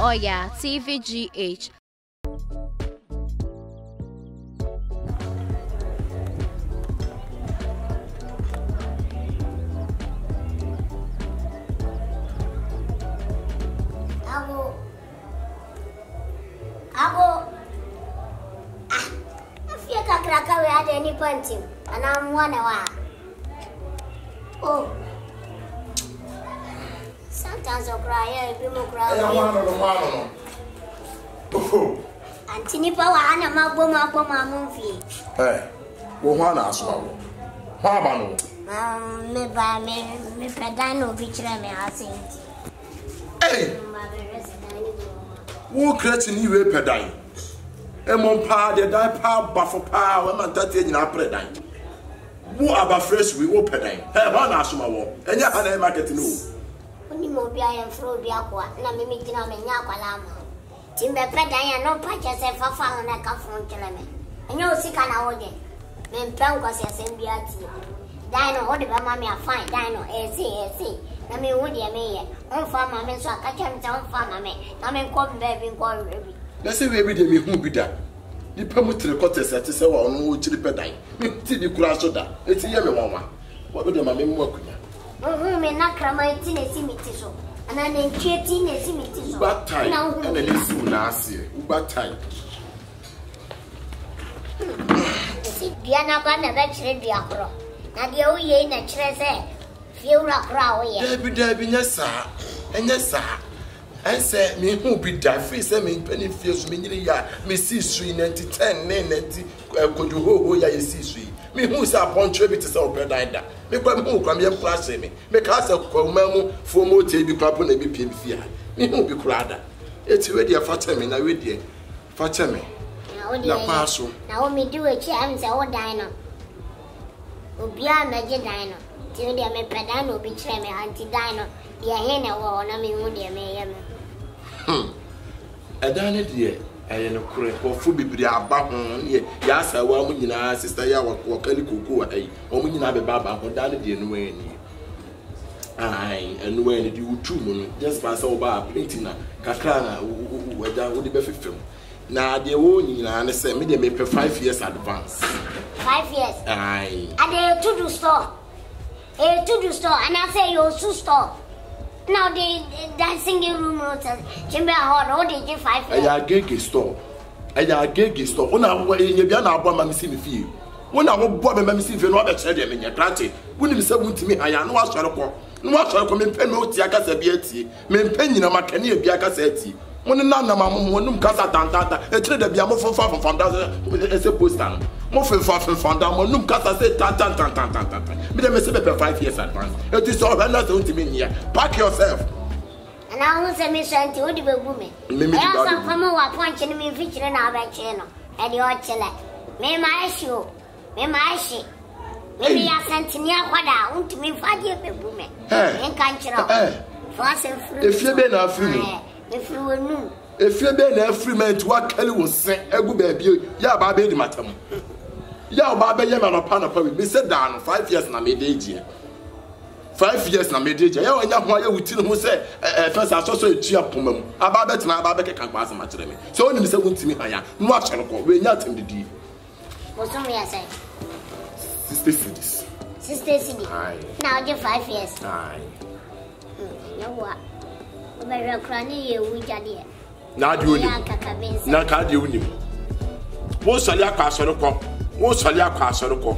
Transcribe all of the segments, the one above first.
Oya TVGH. Abo. If you can crack away at any point, and I'm 1 hour. Oh. Sometimes I cry, I will cry. Oh. Antini Power and a maboma movie. Hey, Wohana Aswell. Habano. Me by me, Pedano, which I may have seen. Hey, who creates a new pedine? Emon pa, the die power, buffer power, and that in our predine. Who are fresh we will pedine? Hey, one Aswell, and yet I market no. Only Mobia and Frobia, Namimina, and Yakalama. Timber Pedine, no patches and Fafa on a caffon telemen. And you'll see can I order. Men Pancos as MBRT. Dino, what if mammy are fine? Dino, AC. I mean, would you mean? On farmer, men so I catch him down farmer, I mean, come baby, go baby. Let's say we did me who be that. The permit to the cotters at the cell on no chili pedine. Till you crash soda. It's a yellow one. What would the mammy work with you? Oh, may not cram my tin a simity. And I then cheating a simity. But time, and then it's soon last year. But time. Diana Bana, that's ready. Now the old ye in a treasure. Feel like Rowie. Debbie, yes, sir. And yes, sir. And say, me who be that free, say me penny feels me, ya, me see 390, 90, could you ho, ya, you see, me who's upon tribute to so bad either. Me come who come here, plus me, make us a commemo for more table crap on a BP fear. Me who be crowder. It's ready a Fatima, I read ye. Fatima. Now, pass. Now, me do a chance, our dino. Ubia, Major Dino. Till they may pedano betray me, Auntie Dino. The henna or I mean, would you may. A dine dear, I am a correct or food be about ye. Yes, I will win your sister Yawa or Calico, or when you have a baba or done it in Wayne. Aye, and when you 2 money, just pass over painting Kakana, who would be film. Now, the old and say me, they may pay 5 years advance. 5 years? Aye. At the to-do store. A to-do store, and I say your shoe store. Now the dancing room, Jimmy Hall, or did you 5 years? I gay store. I gay store. When I went in your Biana, my missing fee. When I will bob my missing for not a treasure in your granted. When you said to me, I am no shall come in pen no tiakas a beauty, men penny no macani biacasetti. When none of my mum casa tantata, a trade of Biamo for far from as a postan. More far from Fandam, no casa said tan. But I may say 5 years advance. It is all another to me here. Pack yourself. And I was a mission to the woman. I also come over punching me featuring our channel and your chiller. May my issue, may my issue. Maybe I sent in your father, want to me 5 years a woman. And can't you know? If you've been a free. If you were new, if you been a free man to what Kelly was saying, a good baby, ya baby, madam. Ya baby, ya man upon a public, Mr. Down 5 years na made age. 5 years na made age. Ya and ya would tell who said, first I saw a cheer pumum. About that, my baby can't pass much to me. So only Mr. Wunti me, I am not shall call, we're not in the deed. What's on me, I say? Sister cities. Sister city. Aye. Now you're 5 years. Aye. You know what? Very cranny, you dear. Now do you now can't you him? What shall your pass on a cop? What shall your pass on a cop?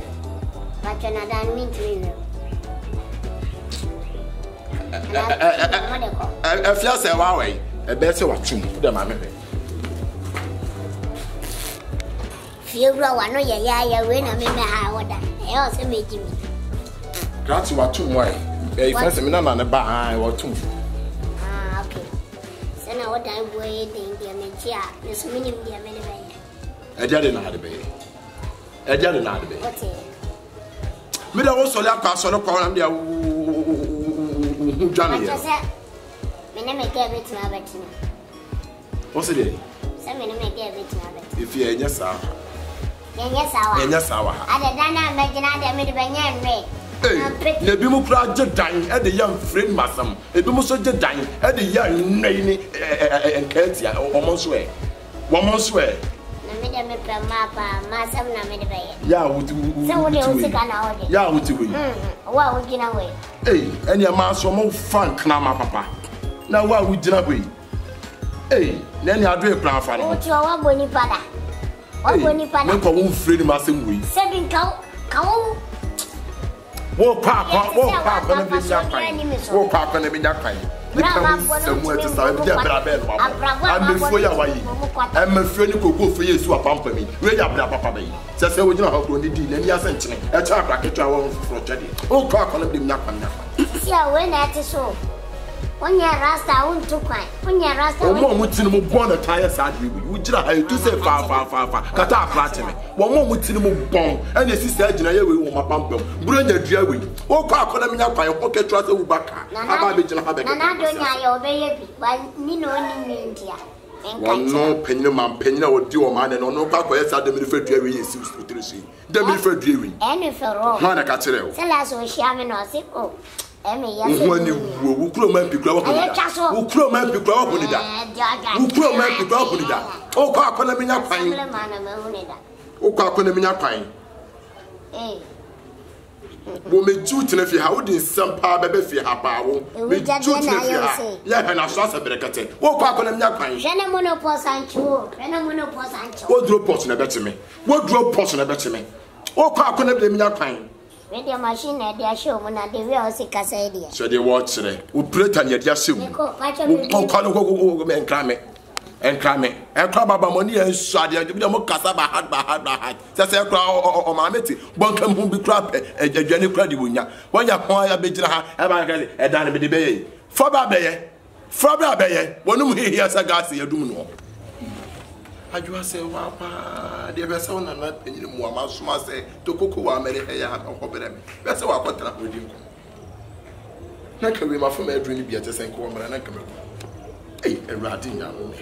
But you're not done mean to you. I feel say, wow, a better watching the mammy. Few grow, I know ya, win a minute. I also made you. That's what 2 way. A fancy man on the bar or 2. What I'm waiting, dear Mentia, this minimum, dear Menivay. I didn't know how to be. I didn't know how to be. What's it? Me also like pass on a column there. Who Johnny? Me name is David Nabbit. What's it? Some men make David Nabbit. If you're yes, sir. Yes, sir. Yes, sir. I don't imagine I made a banyan ray. na bi mu kura je dan e de yam friend masam e bi mu so je dan e de ya nnai ni enkatia omo so e womo so e na me de me pa mapa masam na me de be ya wuti se wo de o sika na wo de ya wuti we wa wo gina we eni ma so mo fan kana ma papa na wa wo gina we na ni ado e plan fa no o ti wa boni pada wa boni pada me ko wo friend masam we se bin ka wo wo papa na bi nya kwan wo papa na bi nya kwan ni ka samu ati sa bi abra be no amefo ya wayi amefo ni kogo fo yesu apampa mi we ya abra papa be se wo gina ha ko ni di na ni ase nchene e cha abra ketwa wo fro chade wo papa na bi nya kwan si a we na ati so onya rasta untu kwan onya rasta wo mo tini mo bon na tire sa de we gira ha tu se fa kata afrate me wo mo tini mo bon ene sisi agina ye we wo mapampam buru nya dua we wo kwa akona menya kwan ko ketra se ubaka aba be gina ha be na do nya ye obeye bi wa ni no ni ndia no penyin man penyin o di o man no kwa kwa yesa de mi fe dua we yesi utirisi de mi fe dua we ene fe ro ha na ka kire o se la so hia me no se ko Wani wo kuro man pikura wo honida. Wo kuro man pikura wo honida. Wo kuro man pikura wo honida. O kwa akona menya kwan. O kwa akona menya kwan. Wo meju tena fi ha wo din sampa bebe fi ha ba wo. Meju tena fi ha. Ya ha na so asa berekete. Wo kwa akona menya kwan. Jena monopole sancho. Jena monopole sancho. Wo drop pot na betime. Wo drop pot na betime. O kwa akona menya kwan. When the machine they show when they will see Casadia. So they watch it. We pray and yet assume. Oh, and cram it. And cram it. And crab about money and shadi and give them more cassava hard. That's a crowd or mammy. One come home be crap a Jenny Craddy Winya. When you're quiet, a bit a dime the bay. Fabra Bay. One who hears a gas here do no. I just say, Wapa, the vessel and not any more. Masuma say, to Coco, I made a hair of Hobby. That's how I got up with you. Not can be my family dream be at the same corner and I come. Hey, a ratting young.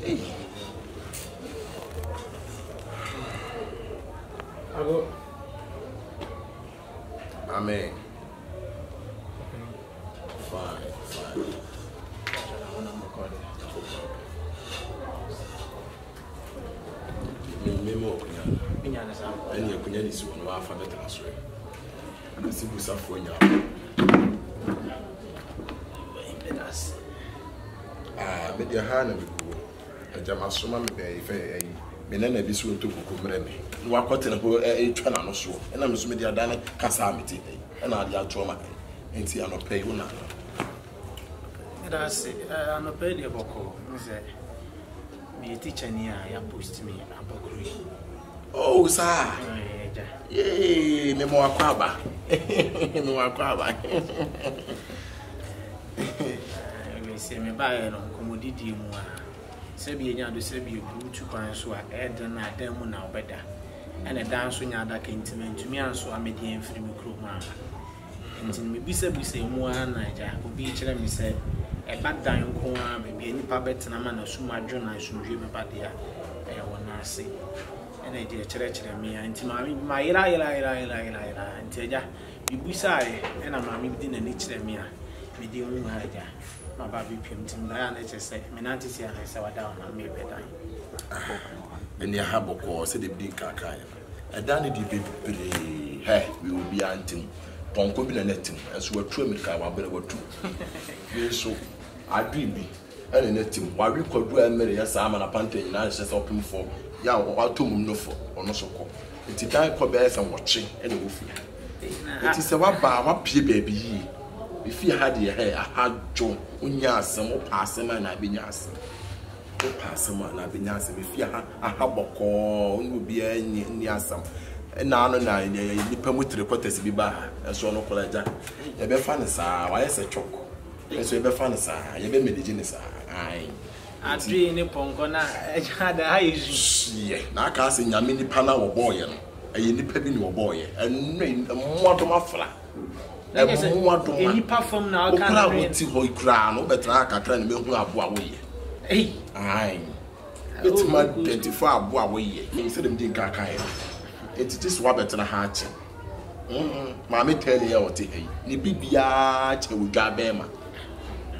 Hey, Amen. Fine. Memo kunya eni kunya ni su no afa beta so ana sibu safo nya media ha na biku ajama soma me be ife ayi me na bi su nto kokomre me no akote na ho etwa na no so na me so media dan kasa ameti na ade atoma enti anope hu na that's anope de boko me say me teacher ni ya post me abakuri. Oh sir. Yeah, me mo akwaba. Me akwaba. Me say me ba no komodidi mu a. Se bi enya do se bi butu kwan so a eden na dan mu na obeda. Ene dan so nya da kentiment mi anso amedi enfiri me kro mu a. Enti me bisa mu a na ja obi kire me say e bad dan ko a be nipa betena ma na sumadwo na sunhwe me bade a e wona ase ene de kire me anti ma ira anti eja bibusa e na ma me bi na ni kire me a me di mu ha ja ma ba bi pem tim da na che se me na anti sia na se wada na me be dan ene ha boko se de bi kaka ya dan di bebre he we will be antim tonko bi na netim eso watu amerika wa bere watu yeso adribi ene netim wa wi kwadu emere ya sa ama na pante nyina hye se opim fo ya watom no fo ono so ko enti dan ko be ese woche ene wo fi enti se wa ba wa pie baby yi be fi ha de he ahajo onya asem o pa asem na abenya asem o pa asem na abenya asem be fi ha ahaboko onu bi ni asem na ano na nipa mutire quarters bi ba eso no kolaja ye be fa ne sa wa ye se choko eso ye be fa ne sa ye be mediji ne sa ai adri ni ponko na eja da ha izu ye na aka se nyame nipa na wo boye no eye nipa bi ni wo boye enu mmodo mafra e nipa fom na aka na wo ti ho ikra no betra akakra ne mehu abo a wo ye ai it's my 24 abo a wo ye ni se dem din kaka ye it is what better hachi Mammy tell you what he ni bibia che wudwa bema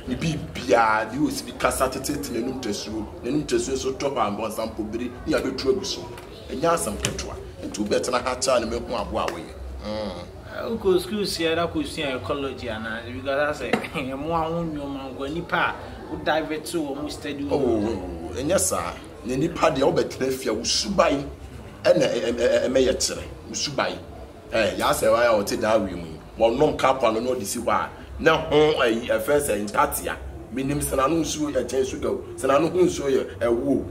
ni bibia di osi bi kasa tete na num tesuo so top and bon sample biri ni abetu aguso enya asam ketwa ntu betena ha cha na mehu abo awe Uncle school Sierra Kusia ecology and because I say more nipa who dive to almost study. Oh, and yes, sir. Nipa de obetnefia usubai ene meyetere usubai ya se wa o ti da wi mu wo nom kapa no disi wa na ho e first intatia minim sana no nsu e chen su go sana no nsu ye ewo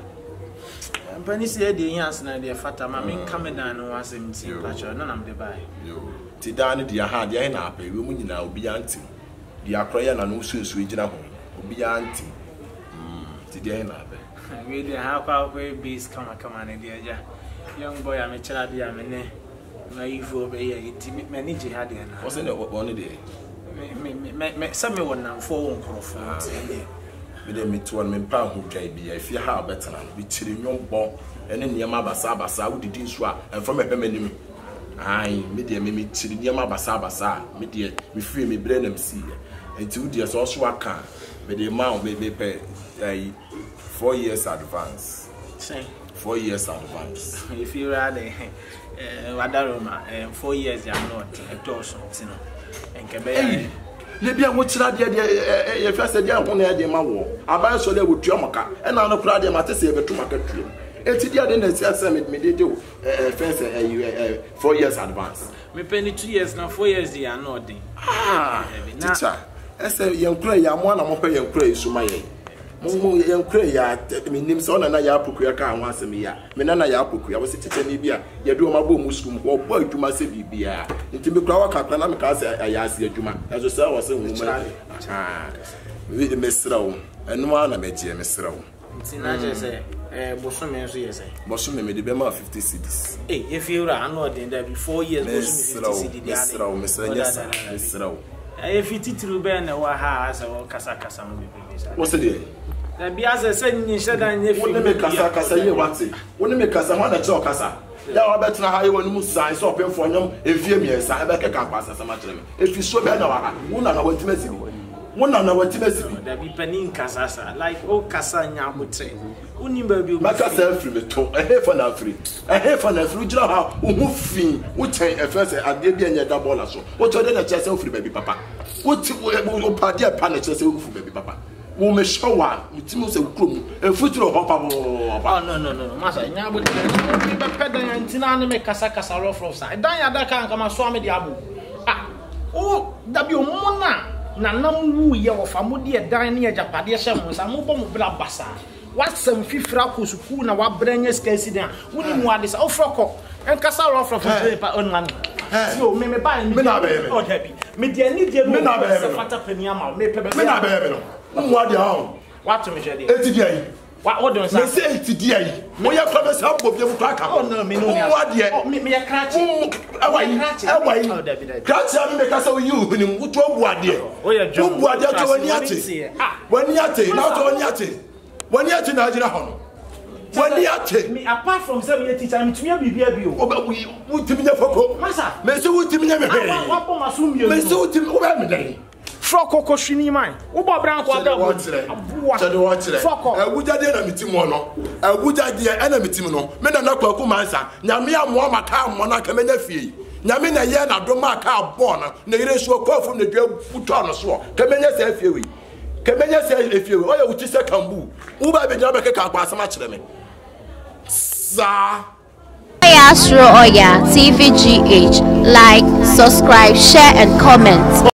Pani say dey yan na dey fata ma men kamena no asem ti pacho no nam dey buy yo ti da ne dey ha dey na apa we mu nyina obi anti dey akroya na no nsu ejina ho obi anti ti dey na apa we dey ha kwa base kama na dey ja young boy am chira dey am ne na ifo be ye ti me ni je ha dey na o se ne one dey me some won na for won krofo me dey me to me pa ho twa bi e fi ha betena bi chiri nwombo ene niam abasa wudidi nso a enfo me pemanim ai me dey me chiri niam abasa me dey me free me bre na me si enti wudi so so aka me dey ma me pe 4 years advance say 4 years advance if you rather wadaroma 4 years ya not a dozen tino enkebe le bia wo kira de ye fa se dia ho na de ma wo aban so le wo tuamoka e na no kura de ma te se betu maka tuam eti dia de na si asa me de do first 4 years advance me penny 2 years na 4 years they are not dey teacher ese yankura ya mo na mo pa yankura isuma ye mo yankura ya me nim so na ya apokuya ka ho asem ya me na ya apokuya wo se teacher ni bia ye do ma bo muskum ho bo adwuma se bibia nti me kura wakakra na me ka se ya ase adwuma eso se wo se hu ma we de mesrawo enu na me je mesrawo nti na je se bosome nso ye se bosome me de be ma 50 cedis if you are not in there before years bosome 50 cedis mesrawo if you titru be na wa ha asa wo kasa mo be wo se de na bia se nyi sheda nye fi woni me kasa ye wate woni me kasa ho na che o kasa ya wa betra ha ye woni mu san so opemfo nyom efie miensa e be keka kwa asasa ma kire me efi so be na wa ha wona na watimasi wona na watimasi da bi panin kasa sa like o kasa nya motre uni ba bi o maka self me to for na free jira ha o hu fin wo chen e first ade bi anya da ball so wo to de na che self free baby papa wo ti o padi e pa na che self free baby papa wo me showa mutimo se krom e futuro ho pa no masa nya bo be peda ya ntina ne me kasa rough sa dan ya da kan kama so me di abu o da bi o mona na nam wu ye wo fa mo di e dan ne ajapade hye mo sa mo bo mo bla basa wasam fifra ko suku na wa branya skasi dan woni mu ade sa o froko en kasa rough pa on man si o me ba ni na be o da bi me di ani di no se fata pani ama me pe be na be no mo ade ha what me shede eti di ayi what don say me say eti di ayi mo ya kwa be sa bo bi mu aka oh no me no mo ade me ya krachi awai krachi am me kasa you huni mutu obu ade o ya jo obu ade to wani ate na to wani ate na ajira ho wani ate me apart from say me teacher me tumia bibia bi o wo timinya foko masa me say wo timinya me wa po masumbi me say wo timinya wo ba me dai froko ko shini man wo bo bran ko da bo froko abuja de na mitimo no abuja de e na mitimo no me na nakwaku mansa nyame amo maka amo na kamenya fie nyame na ye na do maka abo na ire so kofu na dwa puto no so kamenya sa fie wi oya uti se kambu wo ba be jaba ke ka kwa asama kire me sa Astro Oya TVGH, like, subscribe, share and comment.